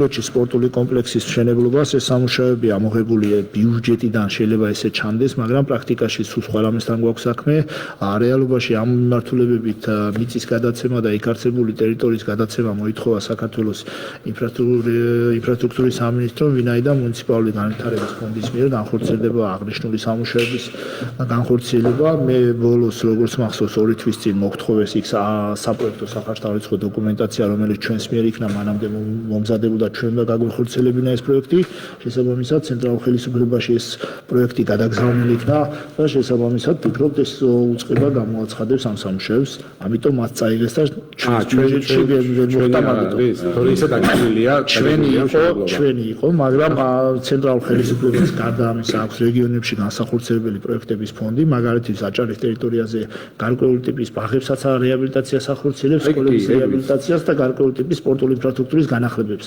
სპორტული კომპლექსის მშენებლობას ეს სამუშაოები ამოღებულია ბიუჯეტიდან შეიძლება ესე ჩანდეს, მაგრამ პრაქტიკაში სულ სხვა რამესთან გვაქვს საქმე. რეალობაში ამ მიმართულებებით მიწის გადაცემა და იქ არსებული ტერიტორიის გადაცემა მოითხოვა საქართველოს ინფრასტრუქტურის სამინისტრომ, ვინაიდან მუნიციპალური განვითარების ფონდის მიერ განხორციელდება აღნიშნული სამუშაოების განხორციელება. მე ბოლოს როგორც მახსოვს 2 თვის წინ მოგთხოვეს იქ საპროექტო სახარშთავრიცხო დოკუმენტაცია, რომელიც ჩვენს მიერ იქნა მანამდე მომზადებოდა ჩვენ და გაგვეხორციელებინა ეს პროექტი. შესაბამისად, ცენტრალურ ხელისუფლებაში ეს პროექტი გადაგზავნილი იქნა და შესაბამისად ვფიქრობთ ეს უწყება გამოაცხადებს ამ სამუშაოებს. ამიტომ მათ წაიღეს და ჩვენი იყო, მაგრამ ცენტრალურ ხელისუფლებას გარდა ამისა აქვს რეგიონებში განსახორციელებელი პროექტების ფონდი, მაგალითად აჭარის ტერიტორიაზე გარკვეული ტიპის ბაღებსაც რეაბილიტაციას ახორციელებს, სკოლების რეაბილიტაციას და გარკვეული ტიპის სპორტული ინფრასტრუქტურის განახლებებს.